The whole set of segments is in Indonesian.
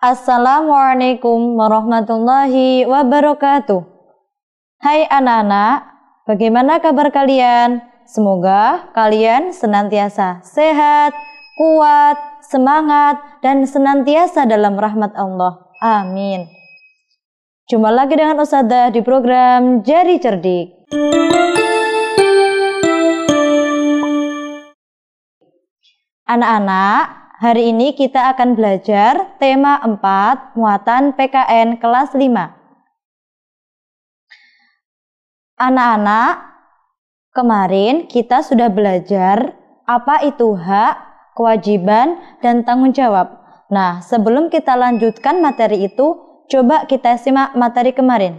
Assalamualaikum warahmatullahi wabarakatuh. Hai anak-anak, bagaimana kabar kalian? Semoga kalian senantiasa sehat, kuat, semangat, dan senantiasa dalam rahmat Allah. Amin. Jumpa lagi dengan Ustadzah di program Jari Cerdik. Anak-anak, hari ini kita akan belajar tema 4 muatan PKN kelas 5. Anak-anak, kemarin kita sudah belajar apa itu hak, kewajiban, dan tanggung jawab. Nah, sebelum kita lanjutkan materi itu, coba kita simak materi kemarin.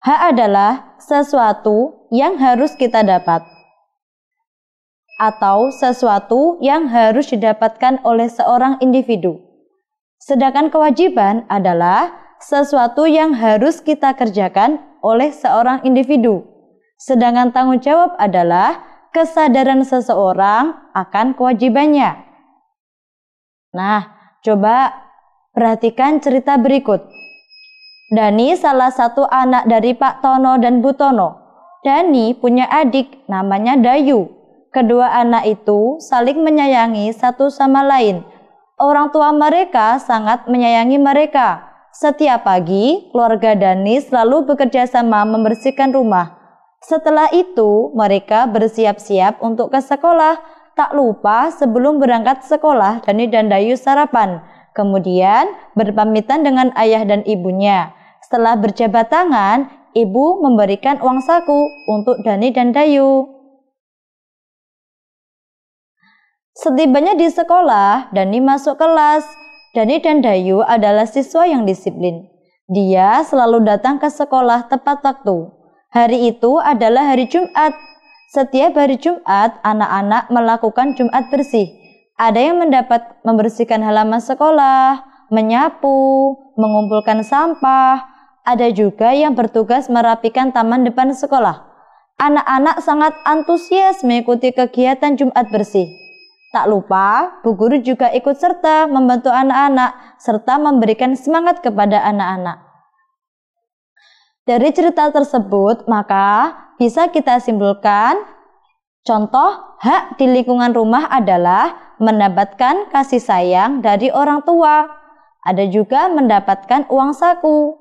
Hak adalah sesuatu yang harus kita dapat, atau sesuatu yang harus didapatkan oleh seorang individu. Sedangkan kewajiban adalah sesuatu yang harus kita kerjakan oleh seorang individu. Sedangkan tanggung jawab adalah kesadaran seseorang akan kewajibannya. Nah, coba perhatikan cerita berikut. Dani salah satu anak dari Pak Tono dan Bu Tono. Dani punya adik namanya Dayu. Kedua anak itu saling menyayangi satu sama lain. Orang tua mereka sangat menyayangi mereka. Setiap pagi, keluarga Dani selalu bekerja sama membersihkan rumah. Setelah itu, mereka bersiap-siap untuk ke sekolah. Tak lupa sebelum berangkat sekolah, Dani dan Dayu sarapan. Kemudian berpamitan dengan ayah dan ibunya. Setelah berjabat tangan, ibu memberikan uang saku untuk Dani dan Dayu. Setibanya di sekolah, Dani masuk kelas. Dani dan Dayu adalah siswa yang disiplin. Dia selalu datang ke sekolah tepat waktu. Hari itu adalah hari Jumat. Setiap hari Jumat, anak-anak melakukan Jumat bersih. Ada yang membersihkan halaman sekolah, menyapu, mengumpulkan sampah. Ada juga yang bertugas merapikan taman depan sekolah. Anak-anak sangat antusias mengikuti kegiatan Jumat bersih. Tak lupa, Bu Guru juga ikut serta membantu anak-anak serta memberikan semangat kepada anak-anak. Dari cerita tersebut, maka bisa kita simpulkan, contoh hak di lingkungan rumah adalah mendapatkan kasih sayang dari orang tua. Ada juga mendapatkan uang saku.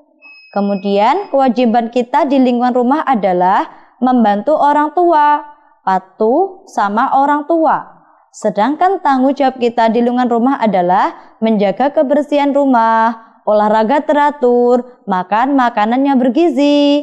Kemudian kewajiban kita di lingkungan rumah adalah membantu orang tua, patuh sama orang tua. Sedangkan tanggung jawab kita di lingkungan rumah adalah menjaga kebersihan rumah, olahraga teratur, makan makanan yang bergizi.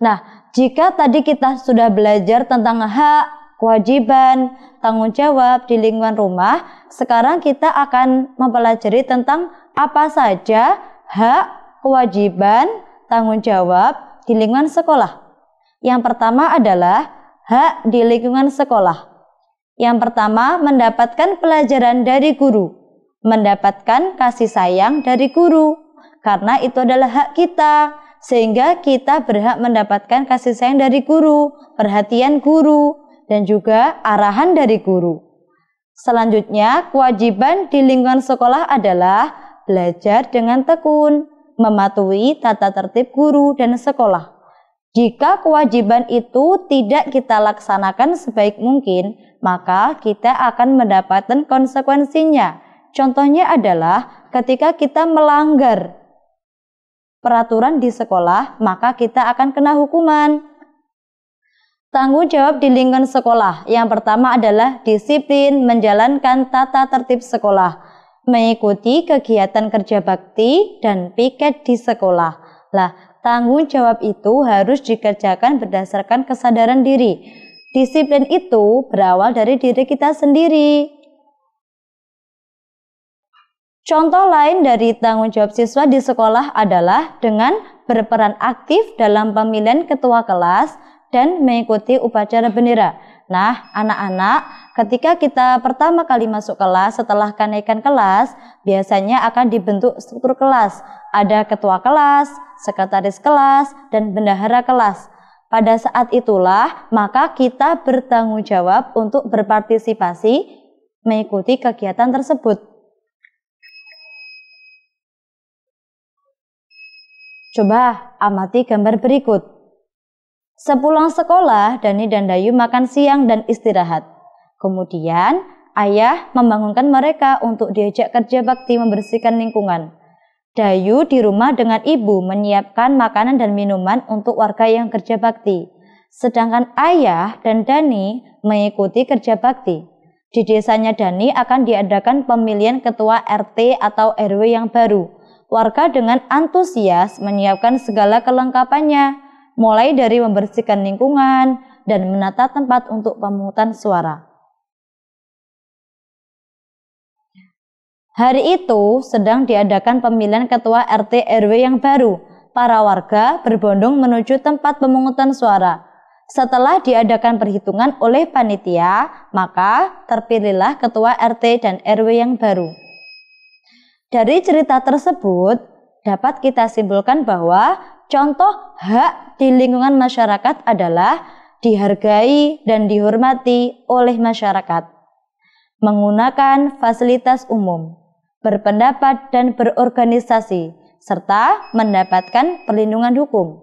Nah, jika tadi kita sudah belajar tentang hak, kewajiban, tanggung jawab di lingkungan rumah, sekarang kita akan mempelajari tentang apa saja hak, kewajiban, tanggung jawab di lingkungan sekolah. Yang pertama adalah hak di lingkungan sekolah. Yang pertama, mendapatkan pelajaran dari guru, mendapatkan kasih sayang dari guru, karena itu adalah hak kita, sehingga kita berhak mendapatkan kasih sayang dari guru, perhatian guru, dan juga arahan dari guru. Selanjutnya, kewajiban di lingkungan sekolah adalah belajar dengan tekun, mematuhi tata tertib guru dan sekolah. Jika kewajiban itu tidak kita laksanakan sebaik mungkin, maka kita akan mendapatkan konsekuensinya. Contohnya adalah ketika kita melanggar peraturan di sekolah, maka kita akan kena hukuman. Tanggung jawab di lingkungan sekolah. Yang pertama adalah disiplin menjalankan tata tertib sekolah, mengikuti kegiatan kerja bakti dan piket di sekolah. Lah, tanggung jawab itu harus dikerjakan berdasarkan kesadaran diri. Disiplin itu berawal dari diri kita sendiri. Contoh lain dari tanggung jawab siswa di sekolah adalah dengan berperan aktif dalam pemilihan ketua kelas dan mengikuti upacara bendera. Nah, anak-anak, ketika kita pertama kali masuk kelas setelah kenaikan kelas, biasanya akan dibentuk struktur kelas. Ada ketua kelas, sekretaris kelas, dan bendahara kelas. Pada saat itulah maka kita bertanggung jawab untuk berpartisipasi mengikuti kegiatan tersebut. Coba amati gambar berikut. Sepulang sekolah, Dani dan Dayu makan siang dan istirahat. Kemudian ayah membangunkan mereka untuk diajak kerja bakti membersihkan lingkungan. Dayu di rumah dengan ibu menyiapkan makanan dan minuman untuk warga yang kerja bakti. Sedangkan ayah dan Dani mengikuti kerja bakti. Di desanya Dani akan diadakan pemilihan ketua RT atau RW yang baru. Warga dengan antusias menyiapkan segala kelengkapannya, mulai dari membersihkan lingkungan dan menata tempat untuk pemungutan suara. Hari itu sedang diadakan pemilihan ketua RT RW yang baru. Para warga berbondong menuju tempat pemungutan suara. Setelah diadakan perhitungan oleh panitia, maka terpilihlah ketua RT dan RW yang baru. Dari cerita tersebut dapat kita simpulkan bahwa contoh hak di lingkungan masyarakat adalah dihargai dan dihormati oleh masyarakat, menggunakan fasilitas umum, berpendapat dan berorganisasi, serta mendapatkan perlindungan hukum.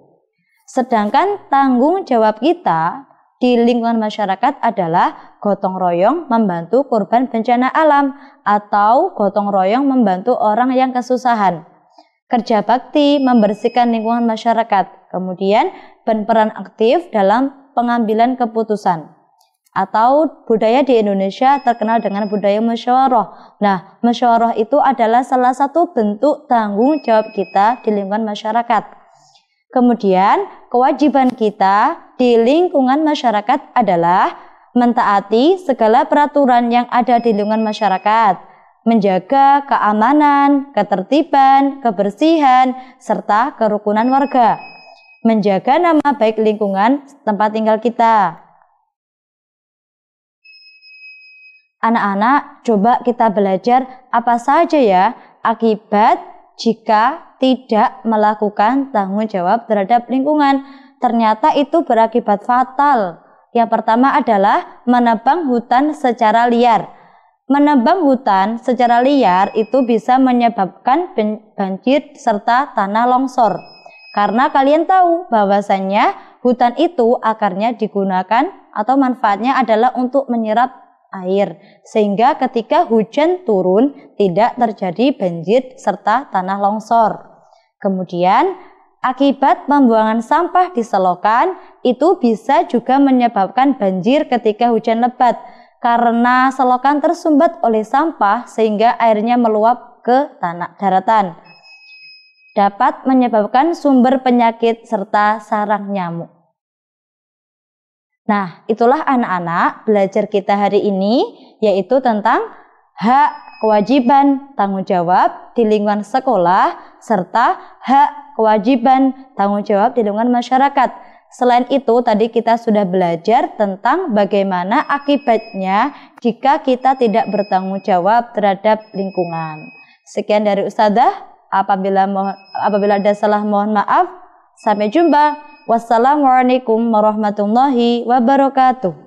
Sedangkan tanggung jawab kita di lingkungan masyarakat adalah gotong royong membantu korban bencana alam atau gotong royong membantu orang yang kesusahan. Kerja bakti membersihkan lingkungan masyarakat, kemudian berperan aktif dalam pengambilan keputusan. Atau budaya di Indonesia terkenal dengan budaya musyawarah. Nah, musyawarah itu adalah salah satu bentuk tanggung jawab kita di lingkungan masyarakat. Kemudian, kewajiban kita di lingkungan masyarakat adalah mentaati segala peraturan yang ada di lingkungan masyarakat, menjaga keamanan, ketertiban, kebersihan, serta kerukunan warga, menjaga nama baik lingkungan tempat tinggal kita. Anak-anak, coba kita belajar apa saja ya akibat jika tidak melakukan tanggung jawab terhadap lingkungan. Ternyata itu berakibat fatal. Yang pertama adalah menebang hutan secara liar. Menebang hutan secara liar itu bisa menyebabkan banjir serta tanah longsor. Karena kalian tahu bahwasannya hutan itu akarnya digunakan atau manfaatnya adalah untuk menyerap air, sehingga ketika hujan turun tidak terjadi banjir serta tanah longsor. Kemudian akibat pembuangan sampah di selokan itu bisa juga menyebabkan banjir ketika hujan lebat, karena selokan tersumbat oleh sampah sehingga airnya meluap ke tanah daratan. Dapat menyebabkan sumber penyakit serta sarang nyamuk. Nah, itulah anak-anak belajar kita hari ini, yaitu tentang hak, kewajiban, tanggung jawab di lingkungan sekolah, serta hak, kewajiban, tanggung jawab di lingkungan masyarakat. Selain itu, tadi kita sudah belajar tentang bagaimana akibatnya jika kita tidak bertanggung jawab terhadap lingkungan. Sekian dari Ustadzah, apabila ada salah mohon maaf. Sampai jumpa. Wassalamualaikum warahmatullahi wabarakatuh.